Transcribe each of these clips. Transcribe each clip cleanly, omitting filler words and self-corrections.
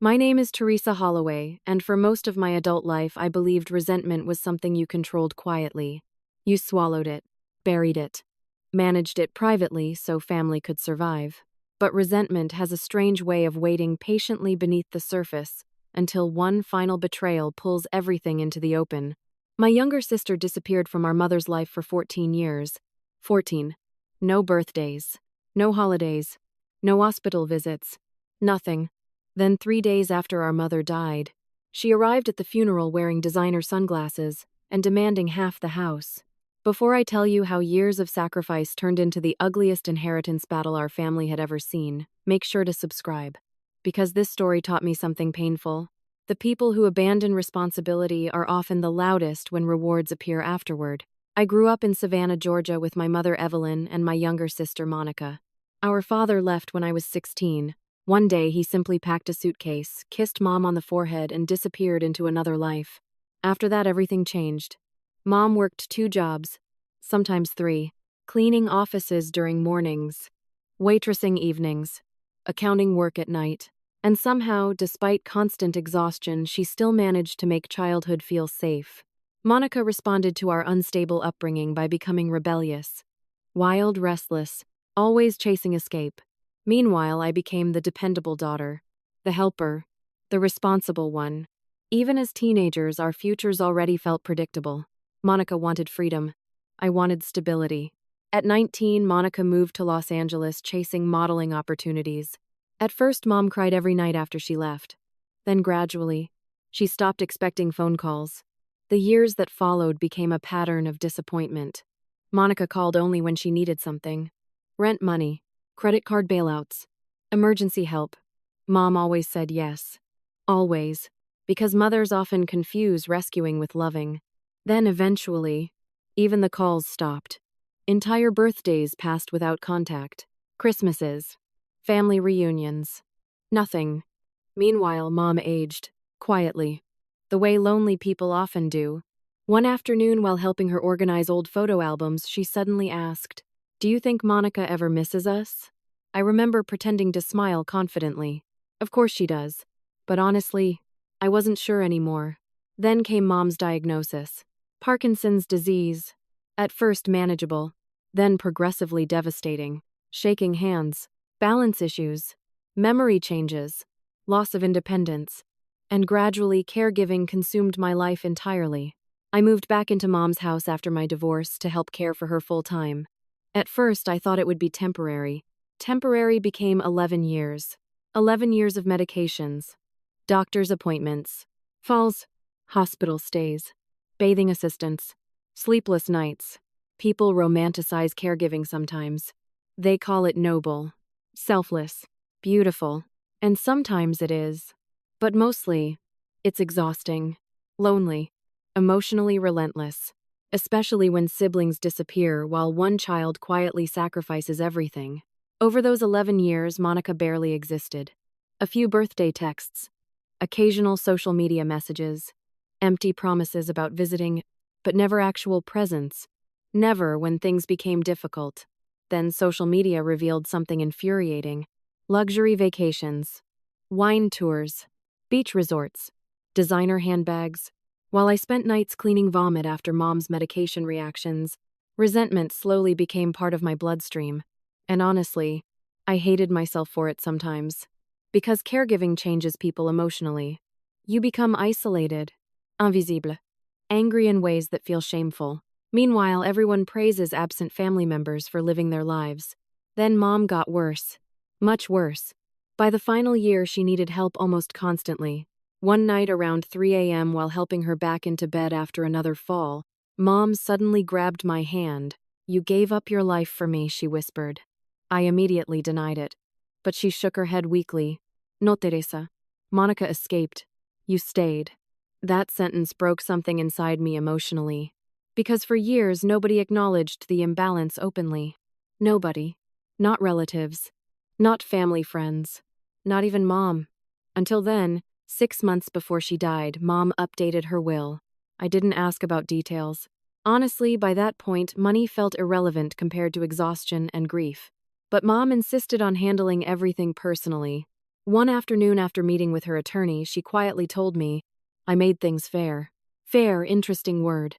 My name is Teresa Holloway, and for most of my adult life, I believed resentment was something you controlled quietly. You swallowed it, buried it, managed it privately so family could survive. But resentment has a strange way of waiting patiently beneath the surface until one final betrayal pulls everything into the open. My younger sister disappeared from our mother's life for 14 years. 14. No birthdays, no holidays, no hospital visits, nothing. Then 3 days after our mother died, she arrived at the funeral wearing designer sunglasses and demanding half the house. Before I tell you how years of sacrifice turned into the ugliest inheritance battle our family had ever seen, make sure to subscribe. Because this story taught me something painful. The people who abandon responsibility are often the loudest when rewards appear afterward. I grew up in Savannah, Georgia with my mother Evelyn and my younger sister Monica. Our father left when I was 16. One day he simply packed a suitcase, kissed Mom on the forehead, and disappeared into another life. After that, everything changed. Mom worked 2 jobs, sometimes 3, cleaning offices during mornings, waitressing evenings, accounting work at night. And somehow, despite constant exhaustion, she still managed to make childhood feel safe. Monica responded to our unstable upbringing by becoming rebellious, wild, restless, always chasing escape. Meanwhile, I became the dependable daughter, the helper, the responsible one. Even as teenagers, our futures already felt predictable. Monica wanted freedom. I wanted stability. At 19, Monica moved to Los Angeles, chasing modeling opportunities. At first, Mom cried every night after she left. Then gradually, she stopped expecting phone calls. The years that followed became a pattern of disappointment. Monica called only when she needed something. Rent money, credit card bailouts, emergency help. Mom always said yes. Always. Because mothers often confuse rescuing with loving. Then eventually, even the calls stopped. Entire birthdays passed without contact. Christmases. Family reunions. Nothing. Meanwhile, Mom aged, quietly, the way lonely people often do. One afternoon, while helping her organize old photo albums, she suddenly asked, "Do you think Monica ever misses us?" I remember pretending to smile confidently. Of course she does. But honestly, I wasn't sure anymore. Then came Mom's diagnosis. Parkinson's disease. At first manageable, then progressively devastating. Shaking hands. Balance issues, memory changes, loss of independence, and gradually caregiving consumed my life entirely. I moved back into Mom's house after my divorce to help care for her full-time. At first, I thought it would be temporary. Temporary became 11 years. 11 years of medications, doctor's appointments, falls, hospital stays, bathing assistants, sleepless nights. People romanticize caregiving sometimes. They call it noble, selfless, beautiful, and sometimes it is. But mostly, it's exhausting, lonely, emotionally relentless, especially when siblings disappear while one child quietly sacrifices everything. Over those 11 years, Monica barely existed. A few birthday texts, occasional social media messages, empty promises about visiting, but never actual presence. Never when things became difficult. Then social media revealed something infuriating. Luxury vacations, wine tours, beach resorts, designer handbags. While I spent nights cleaning vomit after Mom's medication reactions, resentment slowly became part of my bloodstream. And honestly, I hated myself for it sometimes. Because caregiving changes people emotionally. You become isolated, invisible, angry in ways that feel shameful. Meanwhile, everyone praises absent family members for living their lives. Then Mom got worse. Much worse. By the final year, she needed help almost constantly. One night around 3 a.m. while helping her back into bed after another fall, Mom suddenly grabbed my hand. "You gave up your life for me," she whispered. I immediately denied it. But she shook her head weakly. "No, Teresa. Monica escaped. You stayed." That sentence broke something inside me emotionally. Because for years, nobody acknowledged the imbalance openly. Nobody. Not relatives. Not family friends. Not even Mom. Until then, 6 months before she died, Mom updated her will. I didn't ask about details. Honestly, by that point, money felt irrelevant compared to exhaustion and grief. But Mom insisted on handling everything personally. One afternoon after meeting with her attorney, she quietly told me, "I made things fair." Fair, interesting word.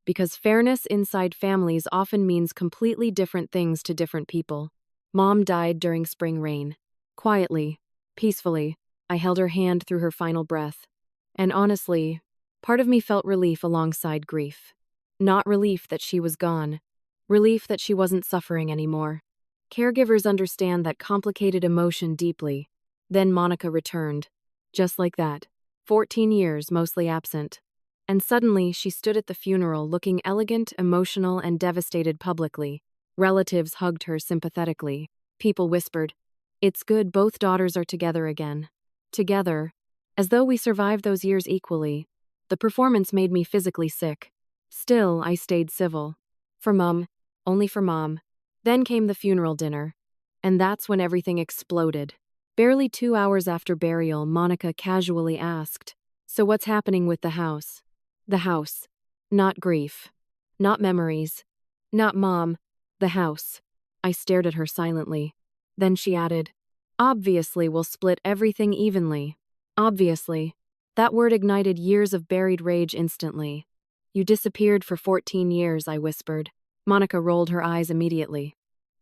Because fairness inside families often means completely different things to different people. Mom died during spring rain. Quietly, peacefully, I held her hand through her final breath. And honestly, part of me felt relief alongside grief. Not relief that she was gone, relief that she wasn't suffering anymore. Caregivers understand that complicated emotion deeply. Then Monica returned. Just like that. 14 years, mostly absent. And suddenly, she stood at the funeral looking elegant, emotional, and devastated publicly. Relatives hugged her sympathetically. People whispered, "It's good both daughters are together again." Together, as though we survived those years equally. The performance made me physically sick. Still, I stayed civil. For Mom, only for Mom. Then came the funeral dinner. And that's when everything exploded. Barely 2 hours after burial, Monica casually asked, "So what's happening with the house?" The house. Not grief. Not memories. Not Mom. The house. I stared at her silently. Then she added, "Obviously, we'll split everything evenly." Obviously. That word ignited years of buried rage instantly. "You disappeared for 14 years, I whispered. Monica rolled her eyes immediately.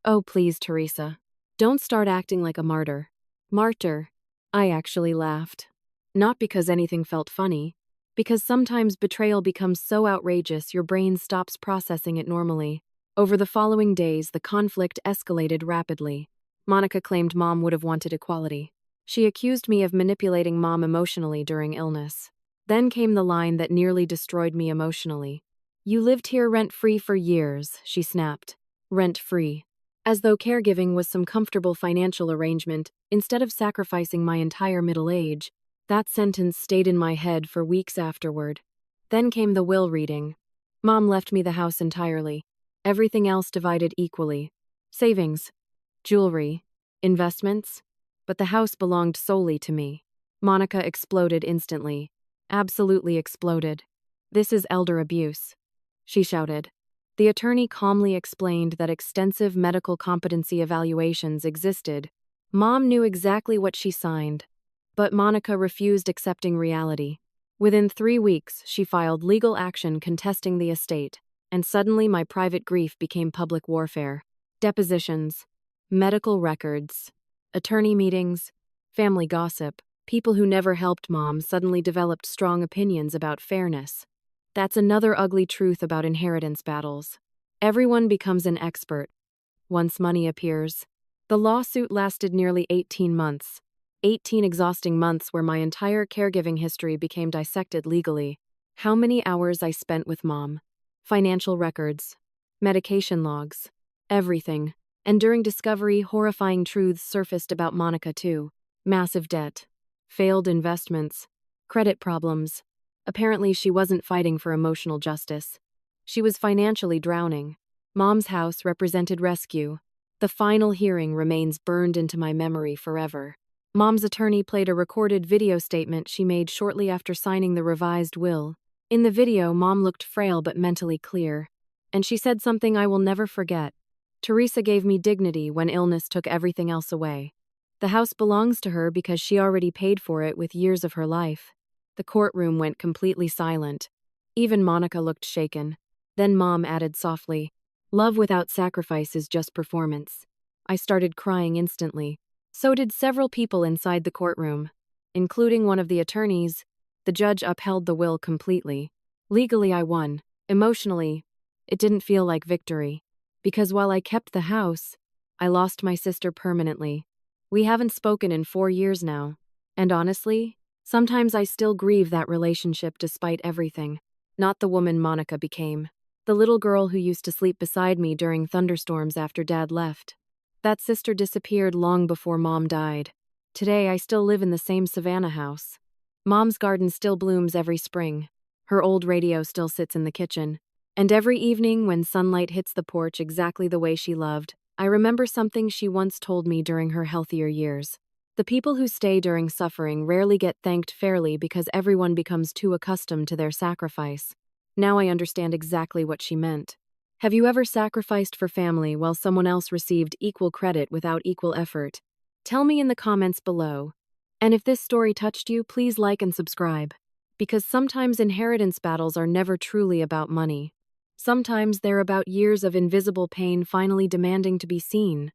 "Oh, please, Teresa. Don't start acting like a martyr." Martyr. I actually laughed. Not because anything felt funny, because sometimes betrayal becomes so outrageous your brain stops processing it normally. Over the following days, the conflict escalated rapidly. Monica claimed Mom would have wanted equality. She accused me of manipulating Mom emotionally during illness. Then came the line that nearly destroyed me emotionally. "You lived here rent-free for years," she snapped. Rent-free. As though caregiving was some comfortable financial arrangement, instead of sacrificing my entire middle age. That sentence stayed in my head for weeks afterward. Then came the will reading. Mom left me the house entirely. Everything else divided equally. Savings, jewelry, investments. But the house belonged solely to me. Monica exploded instantly. Absolutely exploded. "This is elder abuse," she shouted. The attorney calmly explained that extensive medical competency evaluations existed. Mom knew exactly what she signed. But Monica refused accepting reality. Within 3 weeks, she filed legal action contesting the estate, and suddenly my private grief became public warfare. Depositions, medical records, attorney meetings, family gossip. People who never helped Mom suddenly developed strong opinions about fairness. That's another ugly truth about inheritance battles. Everyone becomes an expert once money appears. The lawsuit lasted nearly 18 months. 18 exhausting months where my entire caregiving history became dissected legally. How many hours I spent with Mom. Financial records. Medication logs. Everything. And during discovery, horrifying truths surfaced about Monica too. Massive debt. Failed investments. Credit problems. Apparently, she wasn't fighting for emotional justice. She was financially drowning. Mom's house represented rescue. The final hearing remains burned into my memory forever. Mom's attorney played a recorded video statement she made shortly after signing the revised will. In the video, Mom looked frail but mentally clear. And she said something I will never forget. "Teresa gave me dignity when illness took everything else away. The house belongs to her because she already paid for it with years of her life." The courtroom went completely silent. Even Monica looked shaken. Then Mom added softly, "Love without sacrifice is just performance." I started crying instantly. So did several people inside the courtroom, including one of the attorneys. The judge upheld the will completely. Legally, I won. Emotionally, it didn't feel like victory. Because while I kept the house, I lost my sister permanently. We haven't spoken in 4 years now. And honestly, sometimes I still grieve that relationship despite everything. Not the woman Monica became. The little girl who used to sleep beside me during thunderstorms after Dad left. That sister disappeared long before Mom died. Today, I still live in the same Savannah house. Mom's garden still blooms every spring. Her old radio still sits in the kitchen. And every evening when sunlight hits the porch exactly the way she loved, I remember something she once told me during her healthier years. The people who stay during suffering rarely get thanked fairly because everyone becomes too accustomed to their sacrifice. Now I understand exactly what she meant. Have you ever sacrificed for family while someone else received equal credit without equal effort? Tell me in the comments below. And if this story touched you, please like and subscribe. Because sometimes inheritance battles are never truly about money. Sometimes they're about years of invisible pain finally demanding to be seen.